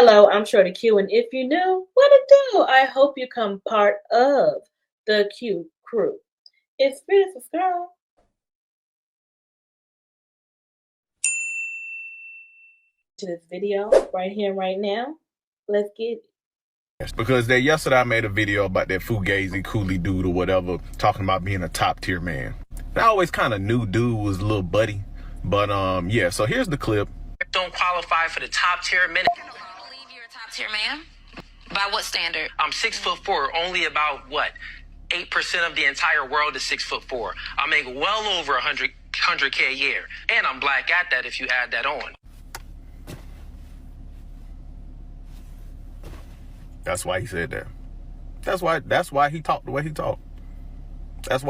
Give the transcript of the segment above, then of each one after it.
Hello, I'm Shorty Q, and if you knew what to do, I hope you come part of the Q crew. It's beautiful, girl. To this video right here, right now. Let's get it. Because yesterday I made a video about that Fugazi Coolie dude or whatever, talking about being a top tier man. And I always kind of knew dude was a little buddy, but yeah. So here's the clip. Don't qualify for the top tier men. I believe you're a top tier man. By what standard? I'm 6'4", only about what? 8% of the entire world is 6'4". I make well over 100K a year, and I'm black at that if you add that on. That's why he said that. That's why he talked the way he talked. That's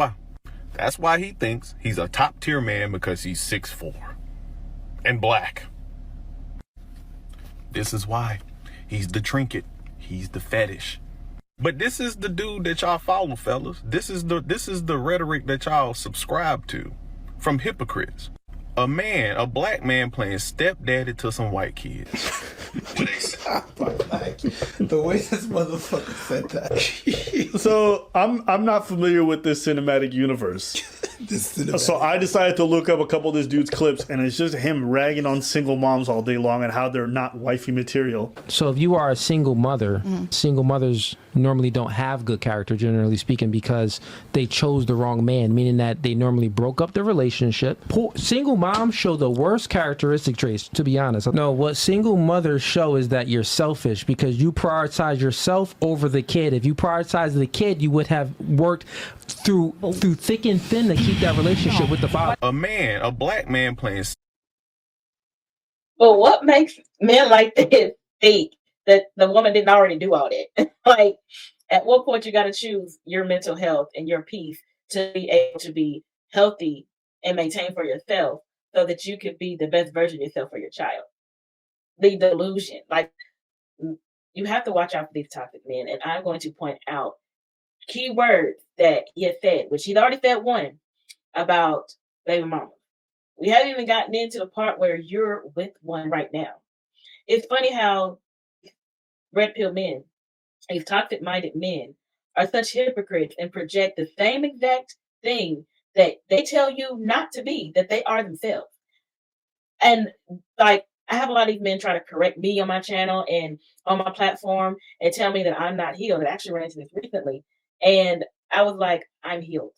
why he thinks he's a top tier man, because he's 6'4" and black. This is why he's the trinket. He's the fetish. But this is the dude that y'all follow, fellas. This is the rhetoric that y'all subscribe to from hypocrites. A black man playing stepdaddy to some white kids. The way this motherfucker said that. So I'm not familiar with this cinematic universe. So I decided to look up a couple of this dude's clips, and it's just him ragging on single moms all day long and how they're not wifey material. So if you are a single mother, single mothers normally don't have good character, generally speaking, because they chose the wrong man, meaning that they normally broke up the relationship. Single moms show the worst characteristic traits, to be honest. No, what single mothers show is that you're selfish because you prioritize yourself over the kid. If you prioritize the kid, you would have worked through thick and thin to keep that relationship with the father. A black man playing. But what makes men like this think that the woman didn't already do all that? Like, at what point you got to choose your mental health and your peace to be able to be healthy and maintain for yourself so that you could be the best version of yourself for your child? The delusion. Like, you have to watch out for these toxic men. And I'm going to point out key words that he has said, which he's already said one about baby mama. We haven't even gotten into the part where you're with one right now. It's funny how red pill men, these toxic minded men, are such hypocrites and project the same exact thing that they tell you not to be, that they are themselves. And like, I have a lot of these men try to correct me on my channel and on my platform and tell me that I'm not healed. I actually ran into this recently. And I was like, I'm healed.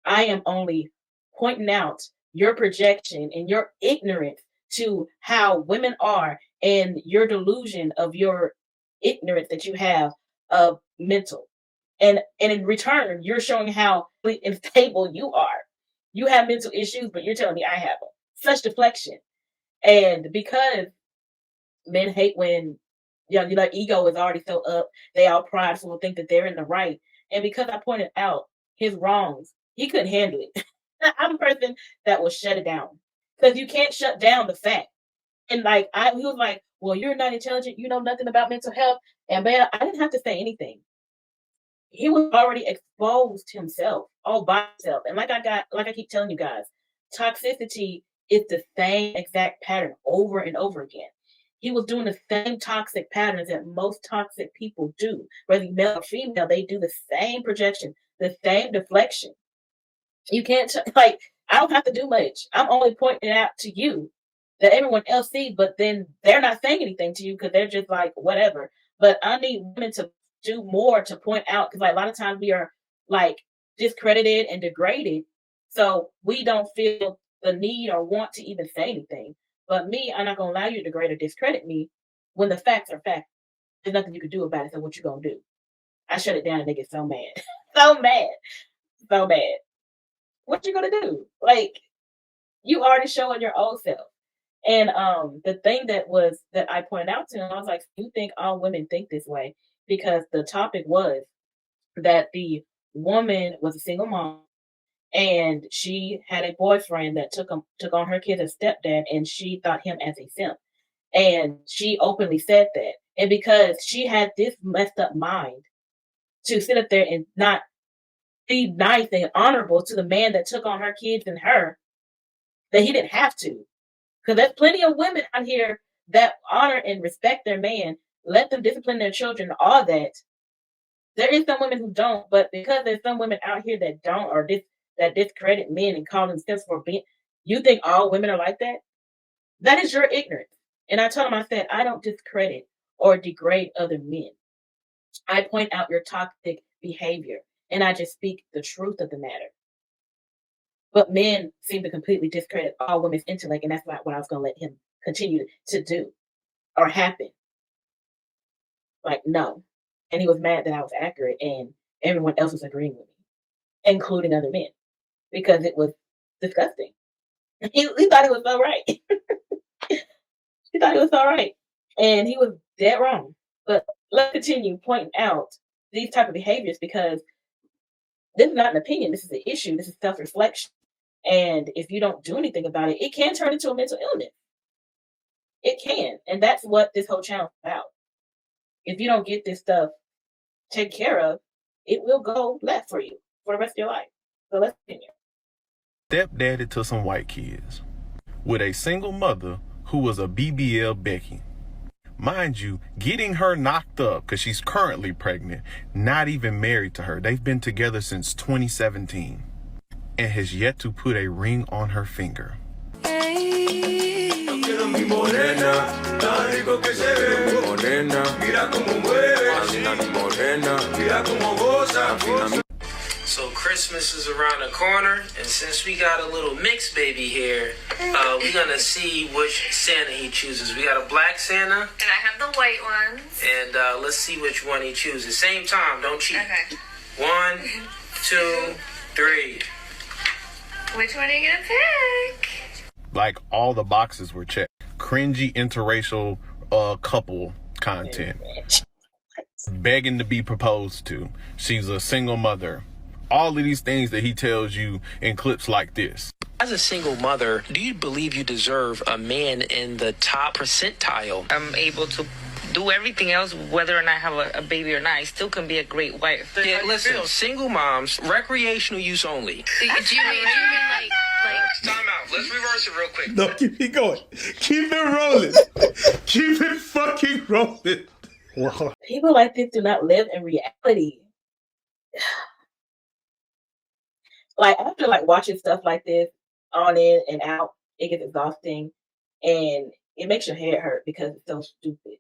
I am only pointing out your projection and your ignorance to how women are and your delusion of your ignorance that you have of mental. And in return, you're showing how unstable you are. You have mental issues, but you're telling me I have them. Such deflection. And because men hate when their ego is already so up, they all prideful and think that they're in the right. And because I pointed out his wrongs, he couldn't handle it. I'm a person that will shut it down because you can't shut down the fact. And like, he was like, well, you're not intelligent. You know nothing about mental health. And man, I didn't have to say anything. He was already exposed himself all by himself. And like I keep telling you guys, toxicity is the same exact pattern over and over again. He was doing the same toxic patterns that most toxic people do, whether male or female. They do the same projection, the same deflection. You can't I don't have to do much. I'm only pointing it out to you that everyone else sees, but then they're not saying anything to you because they're just like whatever. But I need women to do more to point out, because like a lot of times we are like discredited and degraded, so we don't feel the need or want to even say anything. But me, I'm not gonna allow you to degrade or discredit me when the facts are facts. There's nothing you can do about it. So what you gonna do? I shut it down and they get so mad, so mad, so mad. What you gonna do? Like, you already showing your old self. And the thing that I pointed out to him, I was like, you think all women think this way? Because the topic was that the woman was a single mom and she had a boyfriend that took on her kid as stepdad, and she thought him as a simp. And she openly said that. And because she had this messed up mind to sit up there and not be nice and honorable to the man that took on her kids and her, that he didn't have to. Because there's plenty of women out here that honor and respect their man, let them discipline their children, all that. There is some women who don't, but because there's some women out here that don't, or that discredit men and call themselves for being, you think all women are like that? That is your ignorance. And I told him, I said, I don't discredit or degrade other men. I point out your toxic behavior, and I just speak the truth of the matter. But men seem to completely discredit all women's intellect, and that's not what I was going to let him continue to do or happen. Like, no. And he was mad that I was accurate, and everyone else was agreeing with me, including other men, because it was disgusting. He thought he was so right. He thought he was all right, and he was dead wrong. But let's continue pointing out these type of behaviors, because this is not an opinion. This is an issue. This is self-reflection. And if you don't do anything about it, it can turn into a mental illness. It can. And that's what this whole channel is about. If you don't get this stuff taken care of, it will go left for you for the rest of your life. So let's continue. Stepdaddy to some white kids with a single mother who was a BBL Becky. Mind you, getting her knocked up because she's currently pregnant, not even married to her. They've been together since 2017 and has yet to put a ring on her finger. So Christmas is around the corner, and since we got a little mixed baby here, we're gonna see which Santa he chooses. We got a black Santa, And I have the white ones. and let's see which one he chooses. Same time, don't cheat. Okay. 1, 2, 3. Which one are you gonna pick? Like all the boxes were checked. Cringy interracial couple content. Begging to be proposed to. She's a single mother. All of these things that he tells you in clips like this. As a single mother, do you believe you deserve a man in the top percentile? I'm able to do everything else, whether or not I have a baby or not. I still can be a great wife. Yeah, listen, single moms, recreational use only. Do you mean like Time out. Let's reverse it real quick. No, keep it going. Keep it rolling. Keep it fucking rolling. Wow. People like this do not live in reality. Like, after like watching stuff like this on in and out, it gets exhausting, and it makes your head hurt because it's so stupid.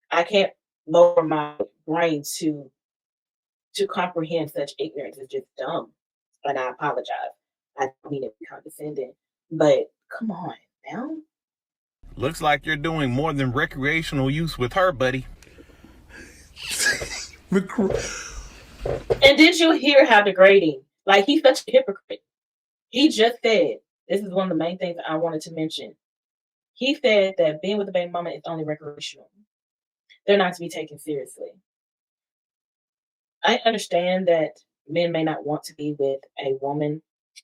I can't lower my brain to comprehend such ignorance. It's just dumb, and I apologize. I don't mean to be condescending, but come on now. Looks like you're doing more than recreational use with her, buddy. And did you hear how degrading? Like, he's such a hypocrite. He just said, this is one of the main things I wanted to mention. He said that being with a baby mama is only recreational. They're not to be taken seriously. I understand that men may not want to be with a woman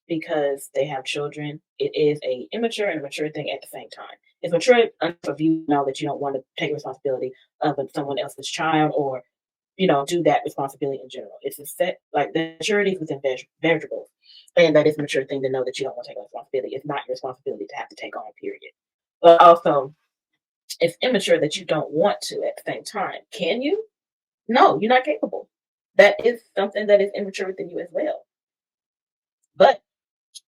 because they have children. It is a immature and a mature thing at the same time. It's mature enough of you know that you don't want to take responsibility of someone else's child, or do that responsibility in general. It's a set, like, the maturity is within variables. And that is a mature thing to know that you don't want to take on responsibility. It's not your responsibility to have to take on, period. But also, it's immature that you don't want to at the same time. Can you? No, you're not capable. That is something that is immature within you as well. But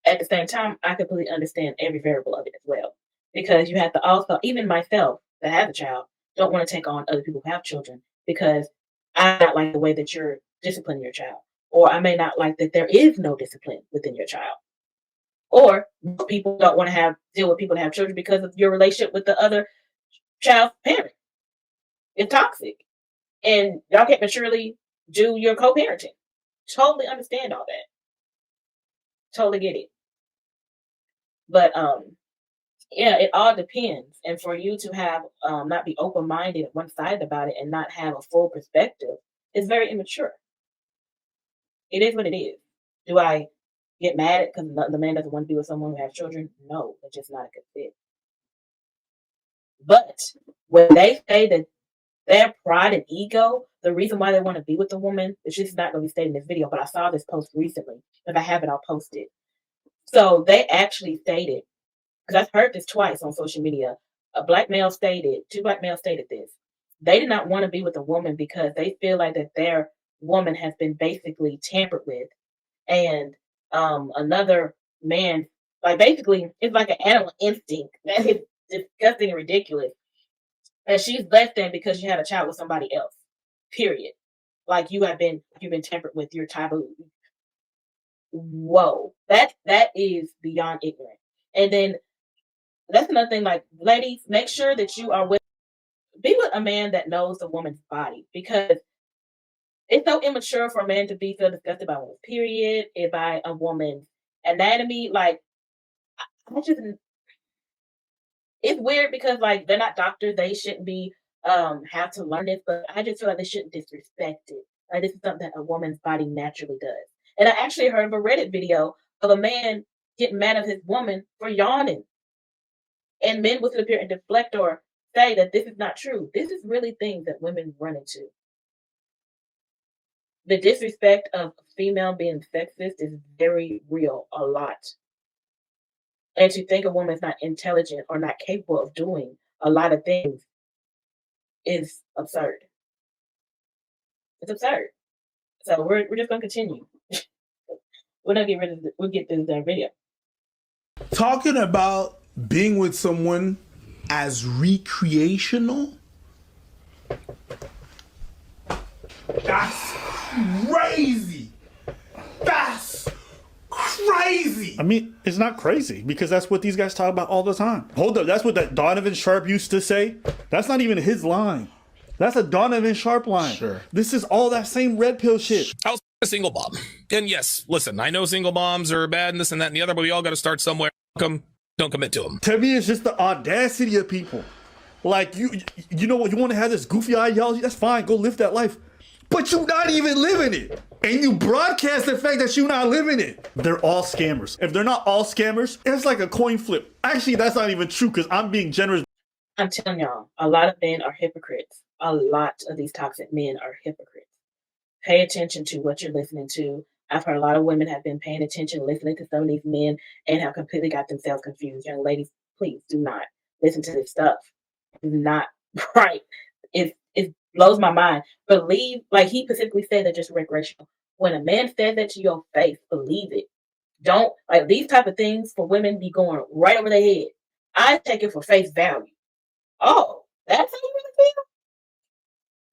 at the same time, I completely understand every variable of it as well. Because you have to also, even myself that have a child, don't want to take on other people who have children, because I not like the way that you're disciplining your child. Or I may not like that there is no discipline within your child. Or people don't want to deal with people that have children because of your relationship with the other child's parent. It's toxic. And y'all can't maturely do your co-parenting. Totally understand all that. Totally get it. But yeah, it all depends. And for you to have not be open-minded, one-sided about it, and not have a full perspective is very immature. It is what it is. Do I get mad at because the man doesn't want to be with someone who has children? No, it's just not a good fit. But when they say that their pride and ego, the reason why they want to be with a woman, it's just not going to be stated in this video, but I saw this post recently. If I have it, I'll post it. So they actually stated, because I've heard this twice on social media, two black males stated this. They did not want to be with a woman because they feel like that their woman has been basically tampered with. And another man, like basically, it's like an animal instinct that is disgusting and ridiculous. And she's less than because you had a child with somebody else. Period. Like you've been tampered with, your taboo. Whoa, that is beyond ignorant. And then that's another thing. Like, ladies, make sure that you are be with a man that knows the woman's body, because it's so immature for a man to be so disgusted by a woman's period and by a woman's anatomy. Like, I just, it's weird because like they're not doctors, they shouldn't be have to learn this, but I just feel like they shouldn't disrespect it. Like, this is something that a woman's body naturally does. And I actually heard of a Reddit video of a man getting mad at his woman for yawning. And men would appear and deflect or say that this is not true. This is really things that women run into. The disrespect of a female being sexist is very real, a lot. And to think a woman is not intelligent or not capable of doing a lot of things is absurd. It's absurd. So we're just gonna continue. We're gonna get rid of we'll get through that video. Talking about being with someone as recreational, that's crazy. That's crazy. I mean, it's not crazy because that's what these guys talk about all the time. Hold up, that's what that Donovan Sharp used to say. That's not even his line. That's a Donovan Sharp line. Sure. This is all that same red pill shit. I was a single mom. And yes, listen, I know single moms are bad and this and that and the other, but we all got to start somewhere. Don't commit to them. To me, it's just the audacity of people. Like, you know what, you want to have this goofy ideology, that's fine, go live that life. But you're not even living it. And you broadcast the fact that you're not living it. They're all scammers. If they're not all scammers, it's like a coin flip. Actually, that's not even true because I'm being generous. I'm telling y'all, a lot of men are hypocrites. A lot of these toxic men are hypocrites. Pay attention to what you're listening to. I've heard a lot of women have been paying attention, listening to some of these men, and have completely got themselves confused. Young ladies, please do not listen to this stuff. It's not right. It blows my mind. Believe, like he specifically said, that just recreational. When a man says that to your face, believe it. Don't, like, these type of things for women be going right over their head. I take it for face value. Oh, that's how you really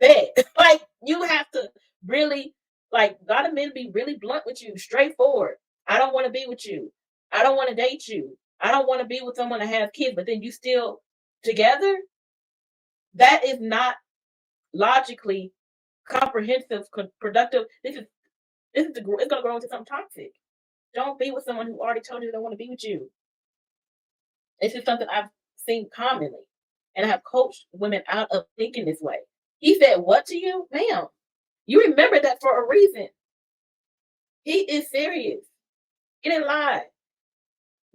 feel? Bet. Like, you have to really, like, a lot of men be really blunt with you, straightforward. I don't want to be with you. I don't want to date you. I don't want to be with someone that has kids, but then you still together? That is not logically comprehensive, productive. It's going to grow into something toxic. Don't be with someone who already told you they don't want to be with you. This is something I've seen commonly, and I have coached women out of thinking this way. He said, "What to you, ma'am? You remember that for a reason. He is serious. He didn't lie."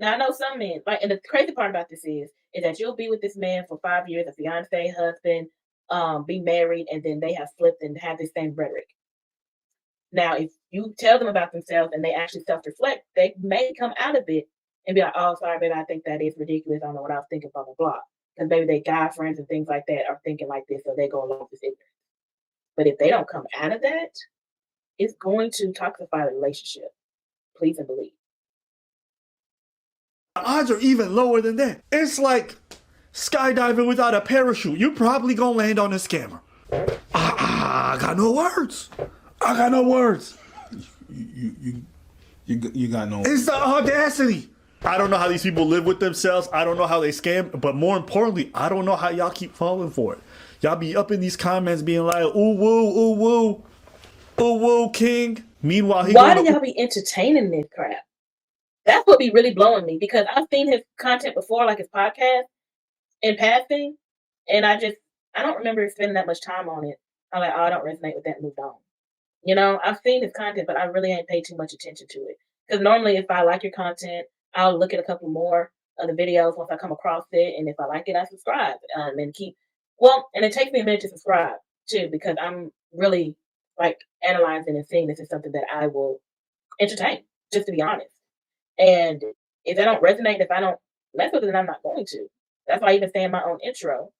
Now I know some men, like, and the crazy part about this is that you'll be with this man for 5 years, a fiance, husband, be married, and then they have flipped and have the same rhetoric. Now, if you tell them about themselves and they actually self-reflect, they may come out of it and be like, "Oh, sorry, baby, I think that is ridiculous. I don't know what I was thinking, blah, blah, blah." Because maybe their guy friends and things like that are thinking like this, so they go along with this ignorance. But if they don't come out of that, it's going to toxify the relationship. Please and believe. The odds are even lower than that. It's like skydiving without a parachute. You're probably gonna land on a scammer. I got no words. I got no words. You got no. It's the audacity. I don't know how these people live with themselves. I don't know how they scam. But more importantly, I don't know how y'all keep falling for it. Y'all be up in these comments being like, "Ooh woo, ooh woo, ooh woo, king." Meanwhile, why do y'all be entertaining this crap? That's what be really blowing me, because I've seen his content before, like his podcast, in passing, and I don't remember spending that much time on it. I'm like, "Oh, I don't resonate with that," and moved on. You know, I've seen his content, but I really ain't paid too much attention to it. Because normally, if I like your content, I'll look at a couple more of the videos once I come across it, and if I like it, I subscribe and keep. Well, and it takes me a minute to subscribe too, because I'm really like analyzing and seeing this is something that I will entertain, just to be honest. And if I don't resonate, if I don't mess with it, then I'm not going to. That's why I even say in my own intro,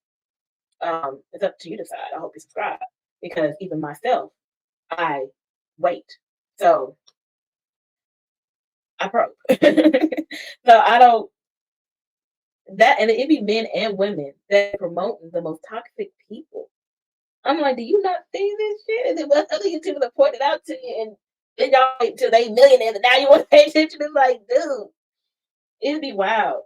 it's up to you to decide. I hope you subscribe because even myself, I wait. So I probe. So I don't that, and it be men and women that promote the most toxic people. I'm like, do you not see this shit? And then what other YouTubers have pointed out to you, and then y'all wait till they millionaires, and now you want to pay attention? It's like, dude, it'd be wild.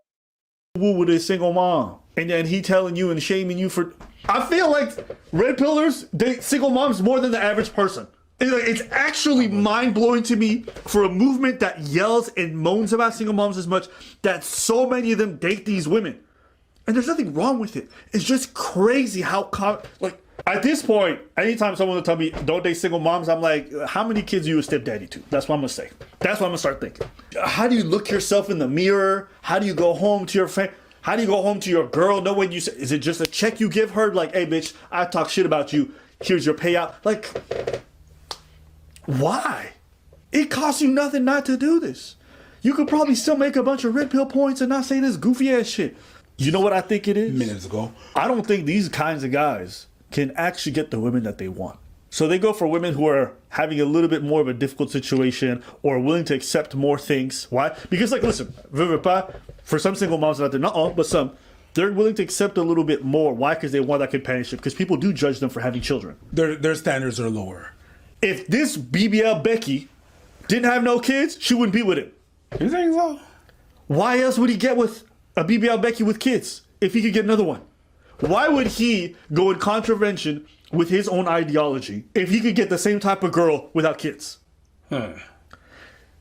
Woo with a single mom, and then he telling you and shaming you for. I feel like red pillars date single moms more than the average person. It's actually mind-blowing to me for a movement that yells and moans about single moms as much that so many of them date these women. And there's nothing wrong with it. It's just crazy how like at this point, anytime someone will tell me don't date single moms, I'm like, how many kids are you a stepdaddy to? That's what I'm gonna say. That's what I'm gonna start thinking. How do you look yourself in the mirror? How do you go home to your friend? How do you go home to your girl? No way you say, is it just a check you give her? Like, hey bitch, I talk shit about you. Here's your payout. Like, why? It costs you nothing not to do this. You could probably still make a bunch of red pill points and not say this goofy ass shit. You know what I think it is? Minutes ago. I don't think these kinds of guys can actually get the women that they want. So they go for women who are having a little bit more of a difficult situation or willing to accept more things. Why? Because, like, listen, for some single moms out there, not all, but some, they're willing to accept a little bit more. Why? Because they want that companionship. Because people do judge them for having children. Their standards are lower. If this BBL Becky didn't have no kids, she wouldn't be with him. You think so? Why else would he get with a BBL Becky with kids if he could get another one? Why would he go in contravention with his own ideology if he could get the same type of girl without kids?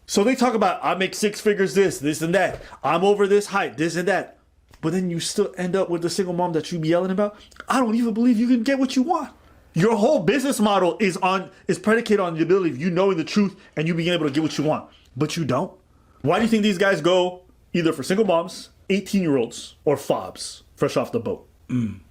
So they talk about, I make six figures, this and that. I'm over this height, this and that. But then you still end up with the single mom that you be yelling about. I don't even believe you can get what you want. Your whole business model is predicated on the ability of you knowing the truth and you being able to get what you want. But you don't. Why do you think these guys go either for single moms, 18-year-olds, or fobs, fresh off the boat?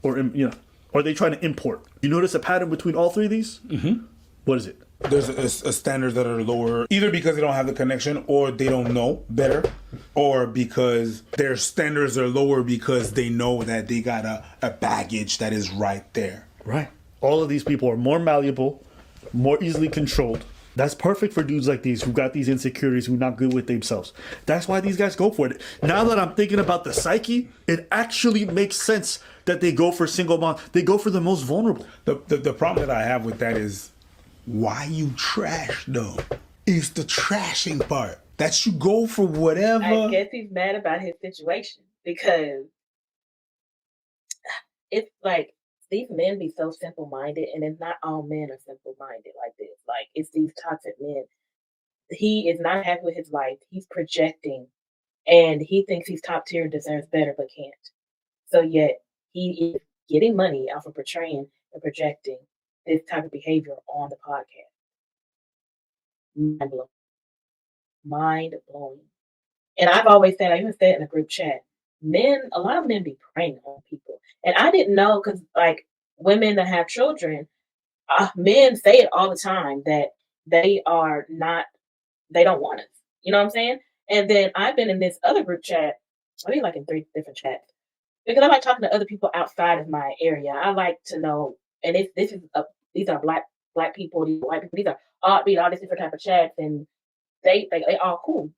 Or, you know, or are they trying to import? You notice a pattern between all three of these? Mm-hmm. What is it? There's a standards that are lower, either because they don't have the connection or they don't know better, or because their standards are lower because they know that they got a baggage that is right there. Right. All of these people are more malleable, more easily controlled. That's perfect for dudes like these who got these insecurities, who are not good with themselves. That's why these guys go for it. Now that I'm thinking about the psyche, it actually makes sense that they go for single mom. They go for the most vulnerable. The problem that I have with that is why you trash though. It's the trashing part. That you go for whatever. I guess he's mad about his situation because it's like these men be so simple-minded, and it's not all men are simple-minded like this. Like, it's these toxic men. He is not happy with his life. He's projecting, and he thinks he's top tier, deserves better, but can't. So yet, he is getting money off of portraying and projecting this type of behavior on the podcast. Mind-blowing. Mind-blowing. And I've always said, I even said in a group chat, a lot of men be preying on people. And I didn't know, because like women that have children, men say it all the time that they don't want us. You know what I'm saying? And then I've been in this other group chat, I mean like in 3 different chats, because I like talking to other people outside of my area. I like to know, and these are black people, these white people, these are all this different type of chats, and they all cool,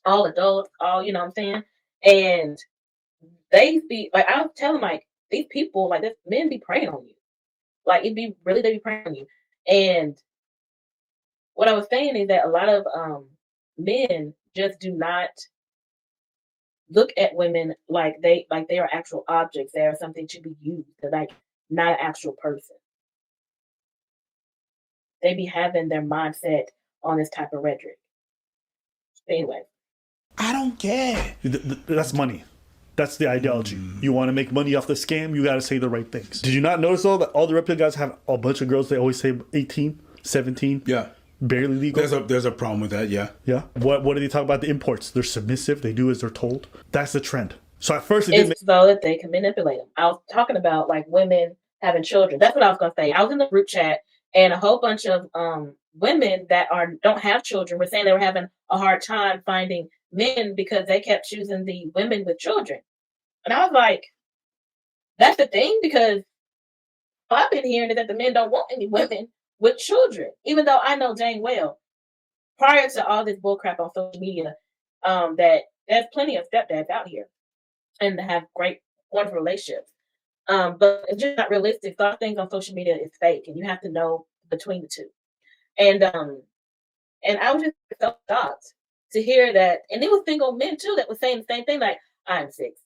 all adults, all, you know what I'm saying? And they be like, I was telling like these people, like this men be preying on you. Like they be preying on you. And what I was saying is that a lot of men just do not look at women like they are actual objects. They are something to be used. They're like not an actual person. They be having their mindset on this type of rhetoric. Anyway. I don't care. That's money. That's the ideology. You want to make money off the scam, you got to say the right things. Did you not notice, though, that all the reptile guys have a bunch of girls, they always say 18, 17? Yeah. Barely legal? There's a problem with that, yeah. Yeah? What do they talk about the imports? They're submissive. They do as they're told. That's the trend. So at first it's so that they can manipulate them. I was talking about like women having children. That's what I was going to say. I was in the group chat, and a whole bunch of women that don't have children were saying they were having a hard time finding men because they kept choosing the women with children. And I was like, that's the thing, because I've been hearing is that the men don't want any women with children, even though I know dang well, prior to all this bullcrap on social media, that there's plenty of stepdads out here and to have great, wonderful relationships. But it's just not realistic. Some things on social media is fake, and you have to know between the two. And I was just so shocked to hear that, and it was single men too that was saying the same thing, like I'm six,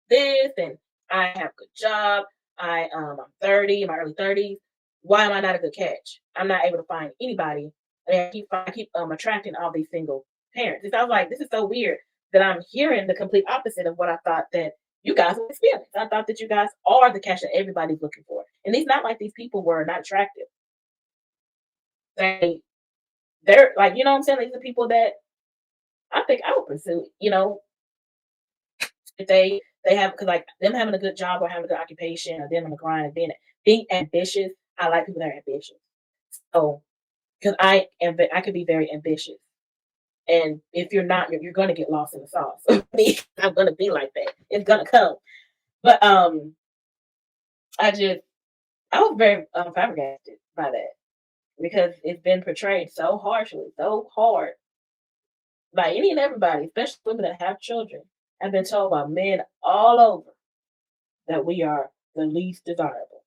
this, and I have a good job. I'm 30, in my early 30s. Why am I not a good catch? I'm not able to find anybody. And I keep attracting all these single parents. And so I was like, this is so weird that I'm hearing the complete opposite of what I thought that you guys would experience. I thought that you guys are the catch that everybody's looking for. And it's not like these people were not attractive. They're like, you know what I'm saying? These are people that I think I would pursue, you know, if they have, because like them having a good job or having a good occupation or them on the grind and being ambitious. I like people that are ambitious. So, because I could be very ambitious. And if you're not, you're going to get lost in the sauce. I'm going to be like that. It's going to come. But I was very flabbergasted by that, because it's been portrayed so harshly, so hard by any and everybody, especially women that have children. I've been told by men all over that we are the least desirable.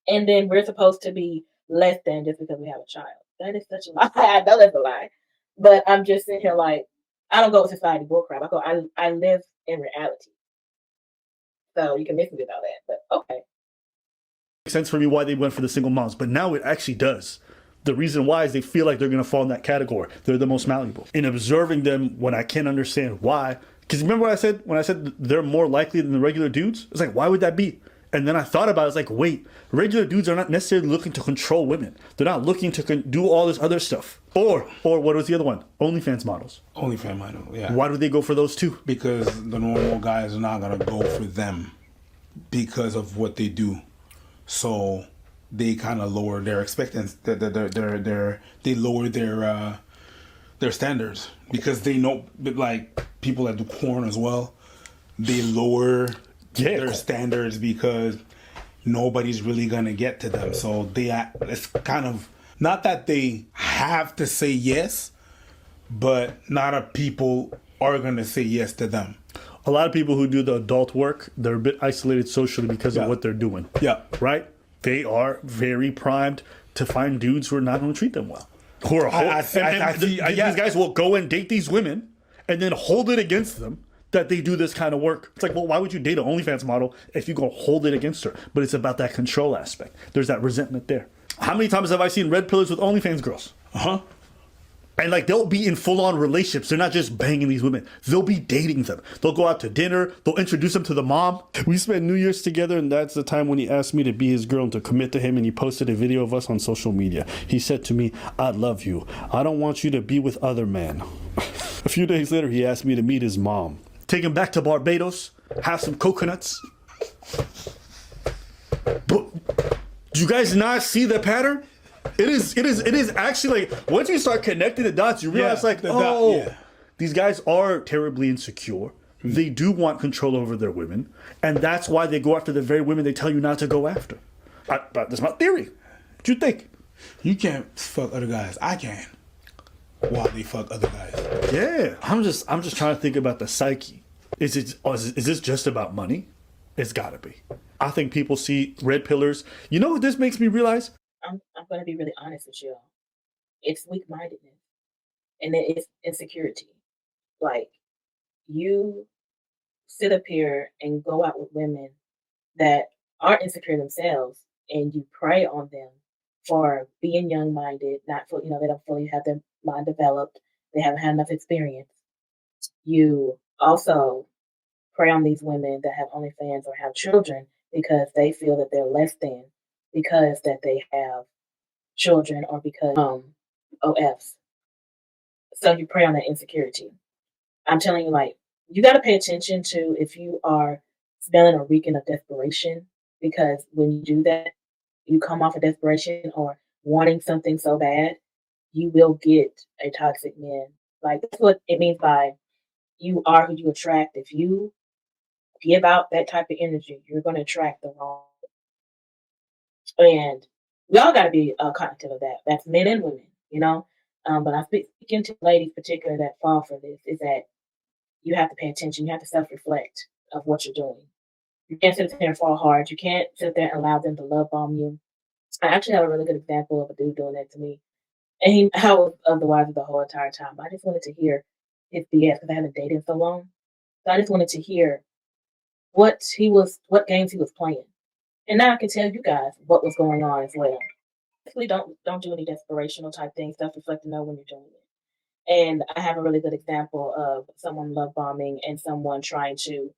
And then we're supposed to be less than just because we have a child. That is such a lie. I know that's a lie. But I'm just sitting here like, I don't go with society bullcrap. I live in reality. So you can miss me about that, but okay. Makes sense for me why they went for the single moms, but now it actually does. The reason why is they feel like they're going to fall in that category. They're the most malleable. In observing them, when I can't understand why, because remember what I said when I said they're more likely than the regular dudes? It's like, why would that be? And then I thought about it. It's like, wait, regular dudes are not necessarily looking to control women. They're not looking to do all this other stuff. Or what was the other one? OnlyFans models. OnlyFans model, yeah. Why do they go for those two? Because the normal guys are not gonna go for them because of what they do. So they kind of lower their expectancy. They lower their standards, because they know, like people that do porn as well, they lower their standards because nobody's really gonna get to them. So it's kind of not that they have to say yes, but not a people are gonna say yes to them. A lot of people who do the adult work, they're a bit isolated socially because of what they're doing. Yeah. Right? They are very primed to find dudes who are not going to treat them well. These guys will go and date these women and then hold it against them that they do this kind of work. It's like, well, why would you date an OnlyFans model if you go hold it against her? But it's about that control aspect. There's that resentment there. How many times have I seen red pillars with OnlyFans girls? Uh-huh. And like, they'll be in full-on relationships. They're not just banging these women. They'll be dating them. They'll go out to dinner. They'll introduce them to the mom. We spent New Year's together, and that's the time when he asked me to be his girl and to commit to him, and he posted a video of us on social media. He said to me, I love you. I don't want you to be with other men. A few days later, he asked me to meet his mom. Take him back to Barbados, have some coconuts. But do you guys not see the pattern? It is actually like, once you start connecting the dots, you realize these guys are terribly insecure. They do want control over their women, and that's why they go after the very women they tell you not to go after. That's my theory. What do you think? You can't fuck other guys. I can. While they fuck other guys. Yeah, I'm just trying to think about the psyche. Is this just about money? It's gotta be. I think people see red pillars. You know what this makes me realize? I'm going to be really honest with you all. It's weak-mindedness, and it is insecurity. Like, you sit up here and go out with women that are insecure themselves, and you prey on them for being young-minded, not for, they don't fully have their mind developed, they haven't had enough experience. You also prey on these women that have OnlyFans or have children because they feel that they're less than, because that they have children, or because OFs. So you prey on that insecurity. I'm telling you, like, you got to pay attention to if you are smelling or reeking of desperation, because when you do that, you come off of desperation or wanting something so bad, you will get a toxic man. Like, that's what it means by you are who you attract. If you give out that type of energy, you're going to attract the wrong. And we all got to be cognitive of that. That's men and women, you know. But I speaking to ladies, particularly that fall for this, is that you have to pay attention. You have to self-reflect of what you're doing. You can't sit there and fall hard. You can't sit there and allow them to love bomb you. I actually have a really good example of a dude doing that to me. And I was otherwise the whole entire time. I just wanted to hear his BS because I hadn't dated so long. So I just wanted to hear what games he was playing. And now I can tell you guys what was going on as well. Basically, don't do any desperational type things. Self-reflect and know when you're doing it. And I have a really good example of someone love bombing and someone trying to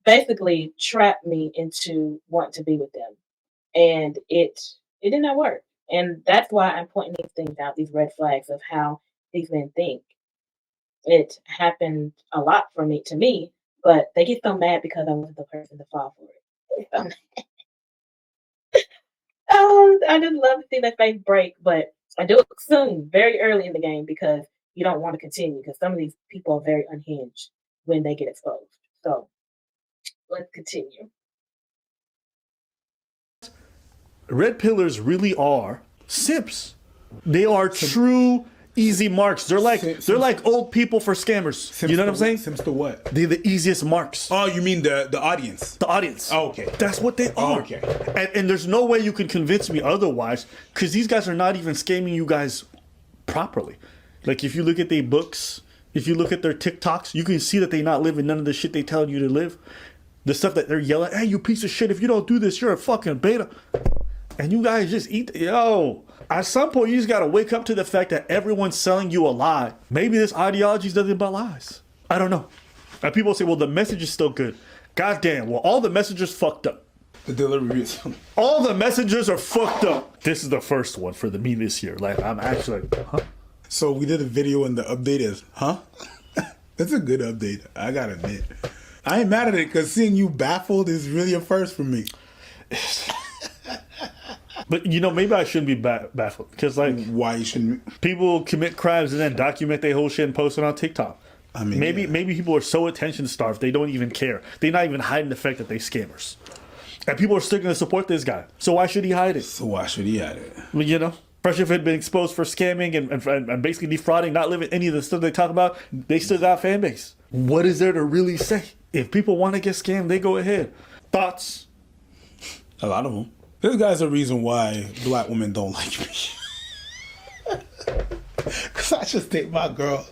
basically trap me into wanting to be with them. And it did not work. And that's why I'm pointing these things out, these red flags of how these men think. It happened a lot to me, but they get so mad because I wasn't the person to fall for it. Oh, I just love to see that face break, but I do it soon, very early in the game, because you don't want to continue, because some of these people are very unhinged when they get exposed. So let's continue. Red pillars really are simps. They are true easy marks. They're like old people for scammers. Simps, you know what I'm saying? Simps to what? They're the easiest marks. Oh, you mean the audience? The audience. Oh, okay. That's what they are. Okay. And there's no way you can convince me otherwise, because these guys are not even scamming you guys properly. Like, if you look at their books, if you look at their TikToks, you can see that they're not living none of the shit they tell you to live. The stuff that they're yelling, hey, you piece of shit, if you don't do this, you're a fucking beta. And you guys just eat, at some point you just gotta wake up to the fact that everyone's selling you a lie. Maybe this ideology is nothing but lies. I don't know. And people say, well, the message is still good. Goddamn, well, all the messengers fucked up. The delivery is... All the messengers are fucked up. This is the first one for me this year. Like, I'm actually like, huh? So we did a video and the update is, huh? That's a good update, I gotta admit. I ain't mad at it, because seeing you baffled is really a first for me. But, maybe I shouldn't be baffled. Because, like... Why you shouldn't? People commit crimes and then document their whole shit and post it on TikTok. I mean... Maybe people are so attention-starved, they don't even care. They're not even hiding the fact that they're scammers. And people are still going to support this guy. So why should he hide it? Especially if it had been exposed for scamming and basically defrauding, not living any of the stuff they talk about, they still got fan base. What is there to really say? If people want to get scammed, they go ahead. Thoughts? A lot of them. This guy's a reason why black women don't like me. Because I just take my girl.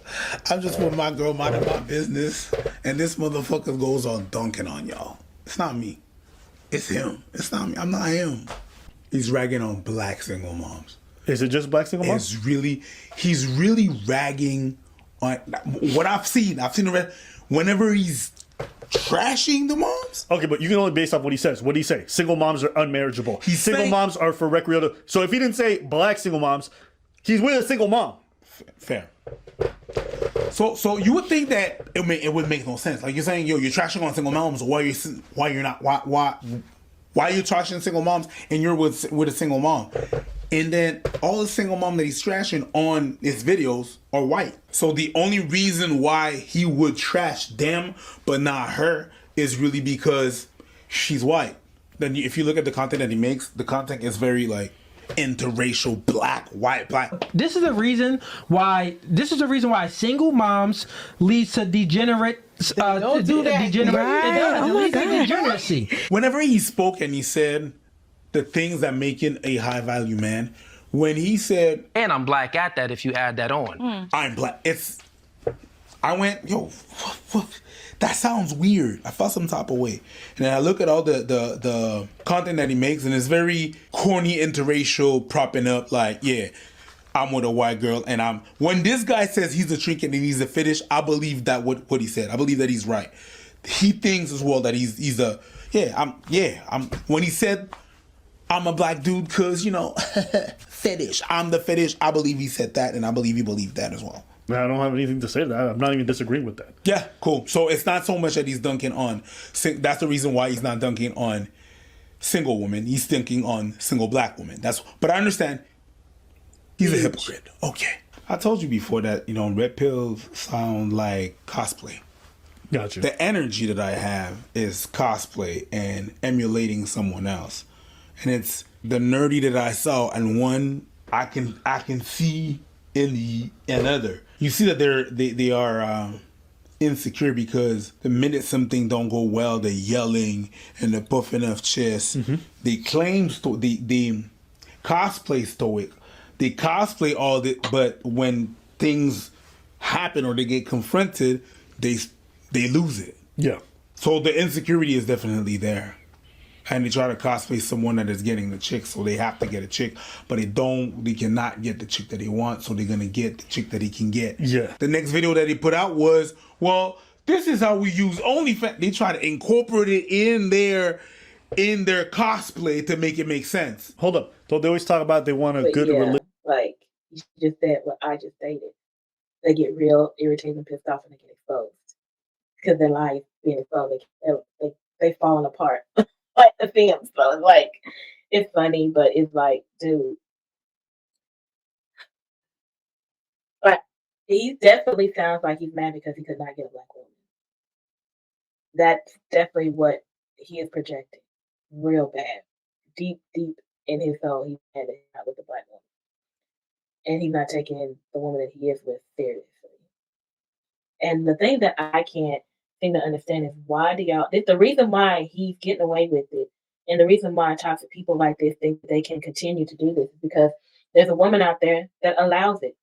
I'm just with my girl minding my business. And this motherfucker goes on dunking on y'all. It's not me. It's him. It's not me. I'm not him. He's ragging on black single moms. Is it just black single moms? He's really ragging on what I've seen. Whenever he's trashing the moms. Okay, but you can only base off what he says. What did he say? Single moms are unmarriageable. Single moms are for recreational. So if he didn't say black single moms, he's with a single mom. Fair. So you would think that it would make no sense. Like you're saying, you're trashing on single moms. Why are you trashing single moms and you're with a single mom? And then all the single mom that he's trashing on his videos are white. So the only reason why he would trash them but not her is really because she's white. Then if you look at the content that he makes, the content is very like interracial, black, white, black. This is the reason why single moms leads to degenerate. Don't do that. It leads to degeneracy. Whenever he spoke and he said the things that make it a high value man, when he said, and I'm black at that if you add that on. I'm black. I went, what? That sounds weird. I felt some type of way. And then I look at all the content that he makes, and it's very corny, interracial, propping up like, yeah, I'm with a white girl, and when this guy says he's a trinket and he's a fetish, I believe that what he said. I believe that he's right. He thinks as well that he's a when he said I'm a black dude because fetish. I'm the fetish. I believe he said that, and I believe he believed that as well. I don't have anything to say to that. I'm not even disagreeing with that. Yeah, cool. So it's not so much that he's dunking on. That's the reason why he's not dunking on single women. He's dunking on single black women. But I understand. He's a hypocrite. Okay. I told you before that red pills sound like cosplay. Gotcha. The energy that I have is cosplay and emulating someone else, and it's the nerdy that I saw, and one I can see in the another. You see that they are insecure because the minute something don't go well, they're yelling and they're puffing up chests. They claim they cosplay stoic. They cosplay all that, but when things happen or they get confronted, they lose it. Yeah. So the insecurity is definitely there. And they try to cosplay someone that is getting the chick, so they have to get a chick, but they cannot get the chick that they want, so they're gonna get the chick that he can get. Yeah. The next video that he put out was, well, this is how we use OnlyFans. They try to incorporate it in their cosplay to make it make sense. Hold up. So they always talk about they want a But good yeah, relationship. like you just said what I just stated. They get real irritated and pissed off when they get exposed because their life being exposed, they falling apart like the film. So it's like it's funny, but it's like, dude, but he definitely sounds like he's mad because he could not get a black woman. That's definitely what he is projecting, real bad, deep in his soul. He's mad that he's not with a black woman. And he's not taking the woman that he is with seriously. And the thing that I can't seem to understand is the reason why he's getting away with it, and the reason why toxic people like this think they can continue to do this is because there's a woman out there that allows it.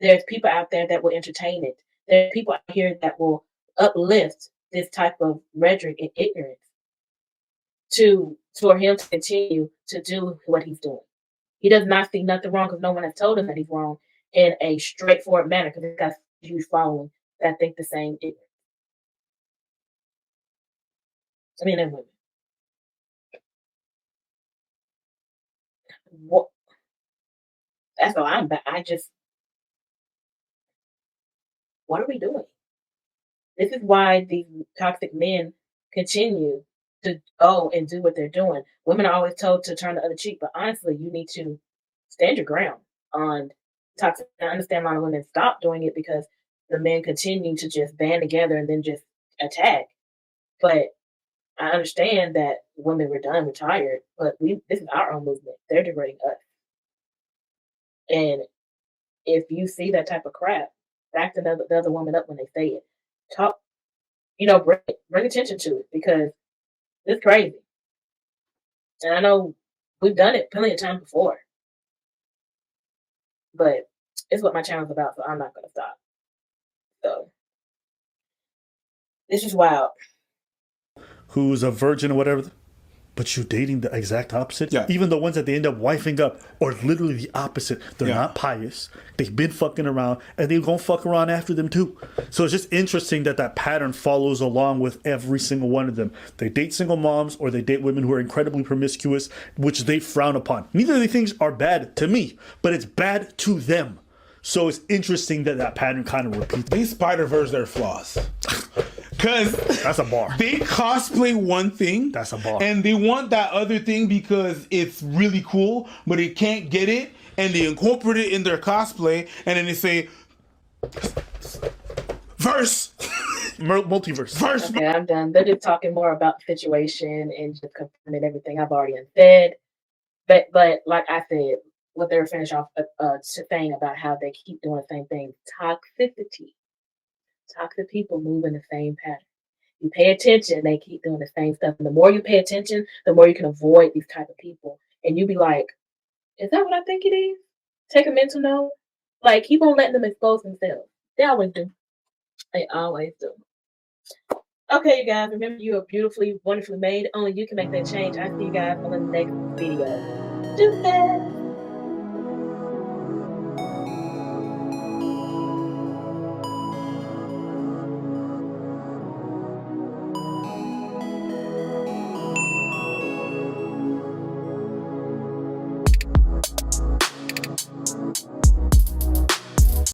There's people out there that will entertain it. There are people out here that will uplift this type of rhetoric and ignorance for him to continue to do what he's doing. He does not see nothing wrong because no one has told him that he's wrong in a straightforward manner because he's got a huge following that think the same ignorance. Men and women. What? That's all I'm about. What are we doing? This is why these toxic men continue to go and do what they're doing. Women are always told to turn the other cheek, but honestly, you need to stand your ground on toxic. I understand a lot of women stop doing it because the men continue to just band together and then just attack. But I understand that women were done, we're tired, but this is our own movement. They're degrading us. And if you see that type of crap, back the other woman up when they say it. Talk, bring attention to it because it's crazy. And I know we've done it plenty of times before. But it's what my channel's about, so I'm not going to stop. So, this is wild. Who's a virgin or whatever, but you dating the exact opposite. Yeah. Even the ones that they end up wifing up are literally the opposite. They're not pious. They've been fucking around, and they're gonna fuck around after them too. So it's just interesting that pattern follows along with every single one of them. They date single moms or they date women who are incredibly promiscuous, which they frown upon. Neither of these things are bad to me, but it's bad to them. So it's interesting that pattern kind of repeats. These Spider-Verse their flaws. Because that's a bar. They cosplay one thing. That's a bar. And they want that other thing because it's really cool, but they can't get it. And they incorporate it in their cosplay. And then they say, verse. Multiverse. Verse. Okay, I'm done. They're just talking more about the situation and just confirming everything I've already said. But like I said, what they were finish off saying about how they keep doing the same thing. Toxicity. Toxic people move in the same pattern. You pay attention, they keep doing the same stuff. And the more you pay attention, the more you can avoid these type of people. And you be like, is that what I think it is? Take a mental note. Like, keep on letting them expose themselves. They always do. They always do. Okay, you guys, remember you are beautifully, wonderfully made. Only you can make that change. I'll see you guys on the next video. Do that.